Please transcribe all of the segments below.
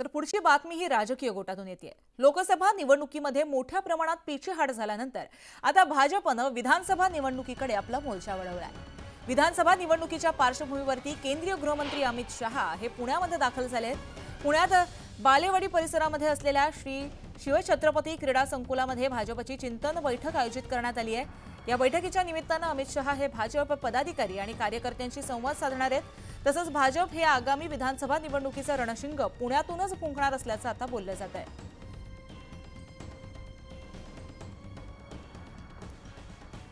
तर पुढची बातमी ही राजकीय गोटातून येते। लोकसभा निवडणुकीमध्ये मोठ्या प्रमाणात पीछेहाट झाल्यानंतर आता भाजपने विधानसभा निवडणुकीकडे आपला मोर्चा वळवलाय। विधानसभा निवडणुकीच्या पार्श्वभूमीवरती केंद्रीय गृहमंत्री अमित शहा हे पुण्यामध्ये दाखल झाले। पुण्यात बालेवाडी परिसरामध्ये असलेल्या श्री शिवछत्रपती क्रीडा संकुलामध्ये भाजपची चिंतन बैठक आयोजित करण्यात आली आहे। या बैठकीच्या निमित्ताने अमित शहा हे भाजप पदाधिकारी आणि कार्यकर्त्यांशी संवाद साधणार आहेत। तसंच भाजप हे आगामी विधानसभा निवडणुकीचं रणशिंग पुण्यातूनच फुंकणार असल्याचं आता बोललं जात आहे।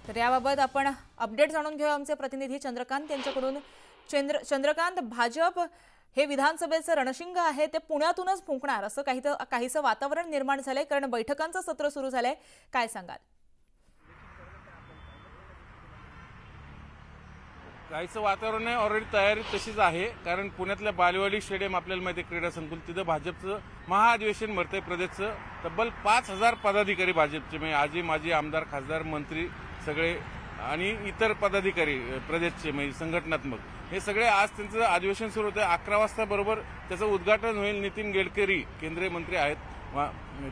तर याबाबत आपण अपडेट जाणून घेऊ आमचे प्रतिनिधी चंद्रकांत यांच्याकडून। चंद्रकांत, भाजप हे विधानसभेचं रणशिंग आहे ते पुण्यातूनच फुंकणार असं काहीसं वातावरण निर्माण झालंय, कारण बैठकांचं सत्र सुरू झालंय, काय सांगाल? काहीचं वातावरण आहे, ऑलरेडी तयारी तशीच आहे। कारण पुण्यातल्या बालेवाडी स्टेडियम आपल्याला माहिती आहे, क्रीडा संकुल, तिथं भाजपचं महाअधिवेशन भरतंय प्रदेशचं। तब्बल 5000 पदाधिकारी भाजपचे, म्हणजे आजी माजी आमदार खासदार मंत्री सगळे आणि इतर पदाधिकारी प्रदेशचे, म्हणजे संघटनात्मक, हे सगळे आज त्यांचं अधिवेशन सुरू होतं। 11 वाजता बरोबर त्याचं उद्घाटन होईल। नितीन गडकरी केंद्रीय मंत्री आहेत,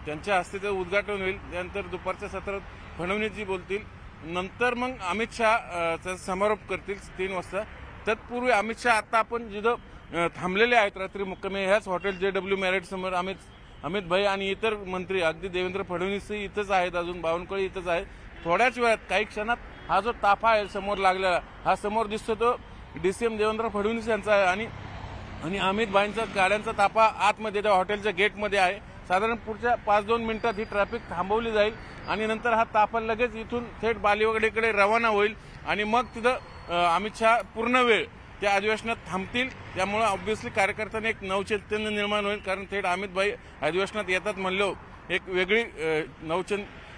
त्यांच्या हस्ते त्याचं उद्घाटन होईल। त्यानंतर दुपारच्या सत्रात फडणवीसजी बोलतील, नंतर मग अमित शहा समारोप करतील 3 वाजता। तत्पूर्वी अमित शहा आता आपण जिथं थांबलेले आहेत रात्री मुक्कामी, ह्याच हॉटेल JW मॅरिट समोर अमित भाई आणि इतर मंत्री, अगदी देवेंद्र फडणवीस इथंच आहेत, अजून बावनकुळे इथंच आहेत। थोड्याच वेळात काही क्षणात हा जो ताफा आहे समोर लागलेला, हा समोर दिसतो तो DCM देवेंद्र फडणवीस यांचा आहे आणि अमित भाईंचा गाड्यांचा ताफा आतमध्ये त्या हॉटेलच्या गेटमध्ये आहे। साधारण पुढच्या 5-2 मिनिटात ही ट्रॅफिक थांबवली जाईल आणि नंतर हा ताफा लगेच इथून थेट बालेवाडीकडे रवाना होईल आणि मग तिथं अमित शहा पूर्ण वेळ त्या अधिवेशनात थांबतील। त्यामुळे ऑब्व्हियसली कार्यकर्त्यांना एक नवचैतन्य निर्माण होईल, कारण थेट अमित भाई अधिवेशनात येतात म्हणलो एक वेगळी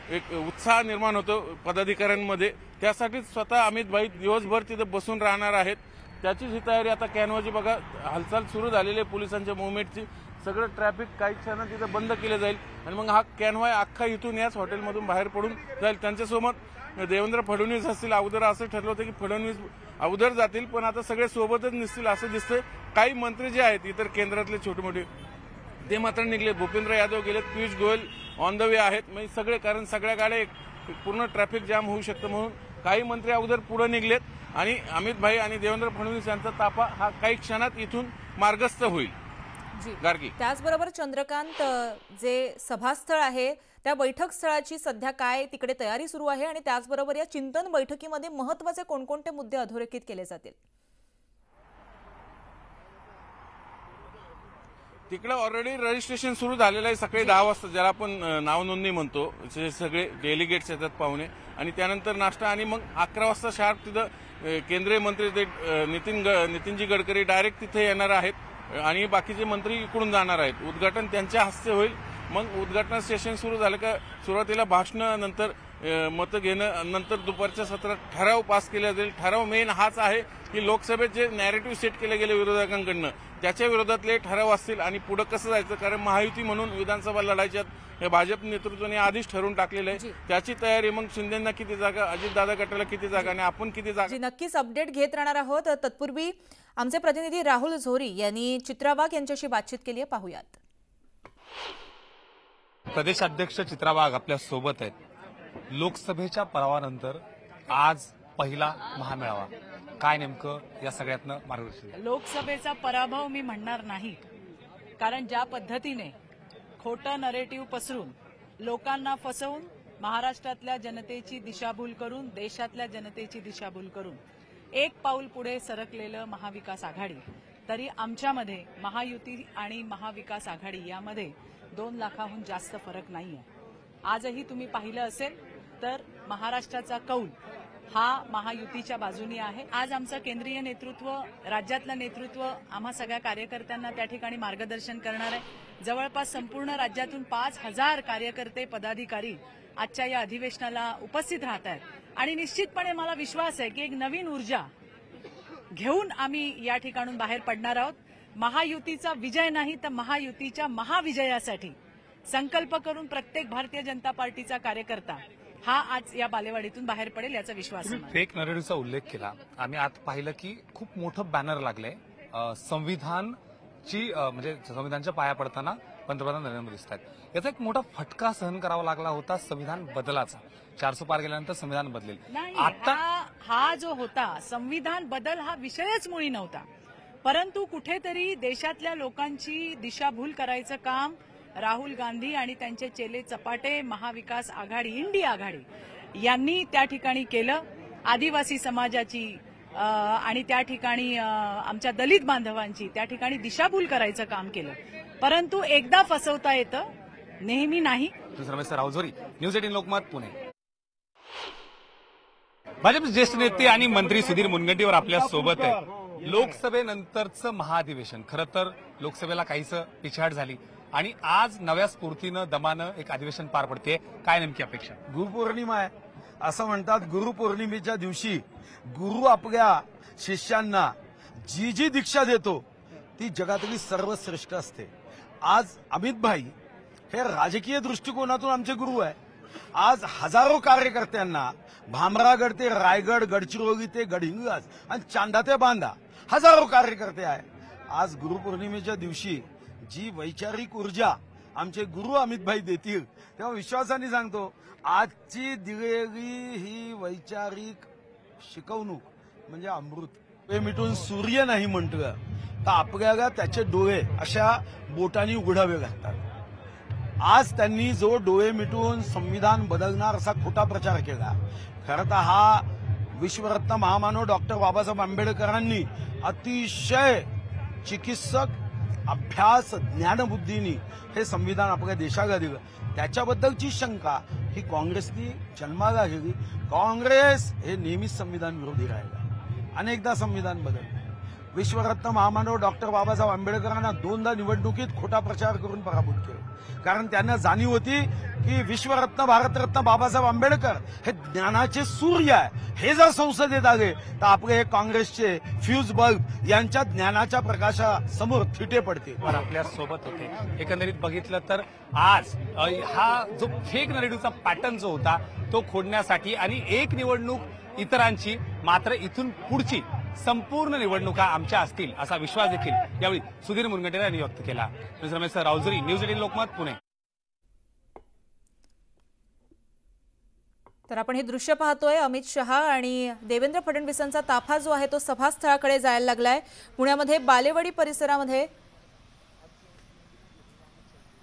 एक उत्साह निर्माण होतो पदाधिकाऱ्यांमध्ये। त्यासाठी स्वतः अमित भाई दिवसभर तिथं बसून राहणार आहेत। त्याचीच ही तयारी आता कॅनवाची बघा हालचाल सुरू झालेली आहे पोलिसांच्या मुवमेंटची। सगळं ट्रॅफिक काही क्षणात तिथं बंद केलं जाईल आणि मग हा कॅनवाय अख्खा इथून याच हॉटेलमधून बाहेर पडून जाईल। त्यांच्यासोबत देवेंद्र फडणवीस असतील। अगोदर असं ठरलं होतं की फडणवीस अगोदर जातील, पण आता सगळे सोबतच निघतील असं दिसतंय। काही मंत्री जे आहेत इतर केंद्रातले छोटे मोठे ते मात्र निघले, भूपेंद्र यादव गेलेत, Piyush Goyal on the way आहेत, म्हणजे सगळे, कारण सगळ्या गाड्या पूर्ण ट्रॅफिक जाम होऊ शकतं म्हणून काही मंत्री अगोदर पुढे निघलेत आणि अमित भाई आणि देवेंद्र फडणवीस यांचा ताफा हा काही क्षणात इथून मार्गस्थ होईल। गार्गी, त्याचबरोबर चंद्रकांत, जे सभास्थळ आहे त्या बैठक स्थळाची सध्या काय तिकडे तयारी सुरू आहे आणि त्याचबरोबर या चिंतन बैठकीमध्ये महत्त्वाचे कोणकोणते मुद्दे अधोरेखित केले जातील? तिकडे ऑलरेडी रजिस्ट्रेशन सुरू झालेलं आहे सकाळी 10 वाजता, ज्याला आपण नाव नोंदणी म्हणतो। सगळे डेलिगेट्स येतात पाहुणे आणि त्यानंतर नाश्ता आणि मग 11 वाजता शार्प तिथं केंद्रीय मंत्री नितीनजी गडकरी डायरेक्ट तिथे येणार आहेत आणि बाकीचे मंत्री इकडून जाणार आहेत। उद्घाटन त्यांच्या हस्ते होईल। मग उद्घाटन सेशन सुरू झालं का सुरुवातीला भाषण, नंतर मत घेणं, नंतर दुपारच्या सत्रात ठराव पास केला जाईल। ठराव मेन हाच आहे की लोकसभेत जे नॅरेटिव्ह सेट केले गेले विरोधकांकडनं त्याच्या विरोधातले ठराव असतील आणि पुढे कसं जायचं, कारण महायुती म्हणून विधानसभा लढायच्यात हे भाजप नेतृत्वाने आधीच ठरवून टाकलेलं आहे। त्याची तयारी, मग शिंदेंना किती जागा, अजितदादा गटाला किती जागा आणि आपण किती जागा, नक्कीच अपडेट घेत राहणार आहोत। तत्पूर्वी आमचे प्रतिनिधी राहुल झोरी यांनी चित्रा वाघ यांच्याशी बातचीत केली आहे, पाहूयात। प्रदेशाध्यक्ष चित्रा वाघ आपल्या सोबत आहेत। लोकसभेच्या पराभवानंतर आज पहिला महामेळावा, काय नेमकं या सगळ्यातनं मार्गदर्शन? लोकसभेचा पराभव मी म्हणणार नाही, कारण ज्या पद्धतीने खोटं नरेटिव्ह पसरून लोकांना फसवून महाराष्ट्रातल्या जनतेची दिशाभूल करून, देशातल्या जनतेची दिशाभूल करून एक पाऊल पुढे सरकलेलं महाविकास आघाडी, तरी आमच्यामध्ये महायुती आणि महाविकास आघाडी यामध्ये 2 लाखाहून जास्त फरक नाहीये। आजही तुम्ही पाहिलं असेल तर महाराष्ट्राचा कौल हा महायुतीच्या बाजूनी आहे। आज आमचं केंद्रीय नेतृत्व, राज्यातलं नेतृत्व आम्हा सगळ्या कार्यकर्त्यांना त्या ठिकाणी मार्गदर्शन करणार आहे। जवळपास संपूर्ण राज्यातून 5000 कार्यकर्ते पदाधिकारी आजच्या या अधिवेशनाला उपस्थित राहत आहेत आणि निश्चितपणे मला विश्वास आहे की एक नवीन ऊर्जा घेऊन आम्ही या ठिकाणून बाहेर पडणार आहोत। महायुतीचा विजय नाही तर महायुतीच्या महाविजयासाठी संकल्प करून प्रत्येक भारतीय जनता पार्टीचा कार्यकर्ता हा आज या बालेवाडीतून बाहेर पडेल याचा विश्वास आहे। फेक नरेटिव्हचा उल्लेख केला, आम्ही आज पाहिलं की खूप मोठं बॅनर लागलंय, संविधान म्हणजे संविधानाच्या पाया पडताना पंतप्रधान नरेंद्र मोदी दिसत आहेत. याचा एक मोठा फटका सहन करावा लागला होता संविधान बदलाचा. 400 पार गेल्यानंतर संविधान बदलेल. नाही, आता हा जो होता संविधान बदल हा विषयच मुळी नव्हता, परंतु कुठेतरी देशातल्या लोकांची दिशाभूल करायचं काम राहुल गांधी आणि त्यांचे चेले चपाटे महाविकास आघाडी इंडिया आघाडी यांनी त्या ठिकाणी केलं. आदिवासी समाजाची आणि त्या ठिकाणी आमच्या दलित बांधवांची त्या ठिकाणी दिशाभूल करायचं काम केलं, परंतु एकदा फसवता येतं, नेहमी नाही. रमेश रावझोरी, न्यूज 18 लोकमत, पुणे. भाजपचे ज्येष्ठ नेते आणि मंत्री सुधीर मुनगंटीवार आपल्या सोबत आहेत. लोकसभेनंतरचं महाधिवेशन, खरं तर लोकसभेला काहीसं पिछाड झाली आणि आज नव्या स्फूर्तीनं दमानं एक अधिवेशन पार पडते. काय नेमकी अपेक्षा? गुरुपौर्णिमा आहे असं म्हणतात. गुरुपौर्णिमेच्या दिवशी गुरु आपल्या शिष्यांना जी जी दीक्षा देतो ती जगातली सर्वश्रेष्ठ असते. आज अमित भाई हे राजकीय दृष्टिकोनातून आमचे गुरु आहे. आज हजारो कार्यकर्त्यांना भामरागड ते रायगड, गडचिरोली ते गडहिंग्लज आणि चांदा ते बांदा हजारो कार्यकर्ते आहे. आज गुरुपौर्णिमेच्या दिवशी जी वैचारिक ऊर्जा आमचे गुरु अमित भाई देतील तेव्हा विश्वासाने सांगतो आजची दिलेली ही वैचारिक शिकवणूक म्हणजे अमृत. डोळे मिटून सूर्य नाही म्हटलं तर आपल्याला त्याचे डोळे अशा बोटांनी उघडावे लागतात. आज त्यांनी जो डोळे मिटून संविधान बदलणार असा खोटा प्रचार केला, खरं तर हा विश्वरत्न महामानव डॉक्टर बाबासाहेब आंबेडकरांनी अतिशय चिकित्सक अभ्यास ज्ञानबुद्धीनी हे संविधान आपल्या देशाला दिलं. त्याच्याबद्दलची शंका ही काँग्रेसनी जन्माला गेली. काँग्रेस हे नेहमीच संविधान विरोधी राहिला, अनेकदा संविधान बदललं. विश्वरत्न महामानव डॉक्टर बाबासाहेब आंबेडकरांना 2दा निवडणुकीत खोटा प्रचार करून पराभूत केलं, कारण त्यांना जाणीव होती की विश्वरत्न भारतरत्न बाबासाहेब आंबेडकर हे ज्ञानाचे सूर्य आहे. हे जर संसदेत आले तर आपले हे काँग्रेसचे फ्यूज बल्ब यांच्या ज्ञानाच्या प्रकाशासमोर थिटे पडतील. आपल्या सोबत होते. एकंदरीत बघितलं तर आज हा जो फेक नरेटिव्हचा पॅटर्न जो होता तो खोडण्यासाठी आणि एक निवडणूक इतरांची, मात्र इथून पुढची संपूर्ण निवडणुका आमच्या असतील असा विश्वास देखील यावेळी सुधीर मुनगंटीवार यांनी व्यक्त केला. रमेश रावझोरी, न्यूज 18 लोकमत, पुणे. तर आपण हे दृश्य पाहतोय. अमित शहा आणि देवेंद्र फडणवीसांचा ताफा जो आहे तो सभास्थळाकडे जायला लागलाय. पुण्यामध्ये बालेवाडी परिसरामध्ये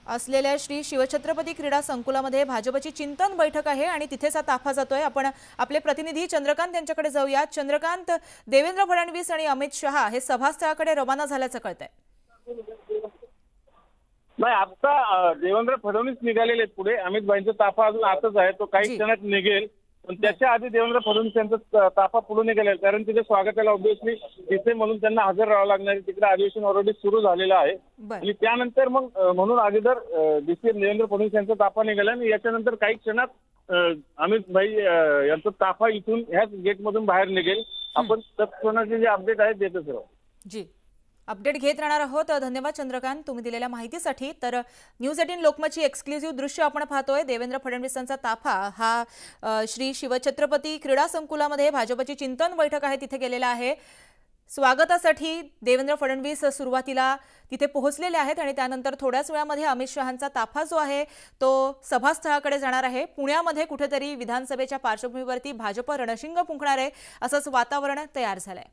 असलेल्या श्री शिवछत्रपती क्रीडा संकुलामध्ये भाजपची चिंतन बैठक आहे आणि तिथेच हा ताफा जातोय. आपण आपले प्रतिनिधी चंद्रकांत यांच्याकडे जाऊया. चंद्रकांत, देवेंद्र फडणवीस आणि अमित शहा हे सभास्थळाकडे रवाना झाल्याचं कळतंय. नाही, आता देवेंद्र फडणवीस निघालेले आहेत पुढे. अमित भाईंचा ताफा अजून आताच आहे, तो काही क्षणात निघेल, पण त्याच्या आधी देवेंद्र फडणवीस यांचा ताफा पुढे निघालेला आहे, कारण तिथे स्वागताला ऑब्व्हियसली तिथे म्हणून त्यांना हजर राहावं लागणार आहे. तिकडे अधिवेशन ऑलरेडी सुरू झालेलं आहे आणि त्यानंतर मग म्हणून अगोदर डीसीएम देवेंद्र फडणवीस यांचा ताफा निघाला आणि याच्यानंतर काही क्षणात अमित भाई यांचा ताफा इथून ह्याच गेटमधून बाहेर निघेल. आपण तत्क्षणाचे जे अपडेट आहेत देतच राहू. जी, अपडेट घेत राहणार आहोत. धन्यवाद चंद्रकांत तुम्ही दिलेल्या माहितीसाठी. तर न्यूज 18 लोकमतची एक्सक्लुझिव्ह दृश्य आपण पाहतोय. देवेंद्र फडणवीसांचा ताफा हा श्री शिवछत्रपती क्रीडा संकुलामध्ये भाजपची चिंतन बैठक आहे तिथे गेलेला आहे. स्वागतासाठी देवेंद्र फडणवीस सुरुवातीला तिथे पोहोचलेले आहेत आणि त्यानंतर थोड्याच वेळामध्ये अमित शहांचा ताफा जो आहे तो सभास्थळाकडे जाणार आहे. पुण्यामध्ये कुठेतरी विधानसभेच्या पार्श्वभूमीवरती भाजप रणशिंग फुंकणार आहे असंच वातावरण तयार झालंय.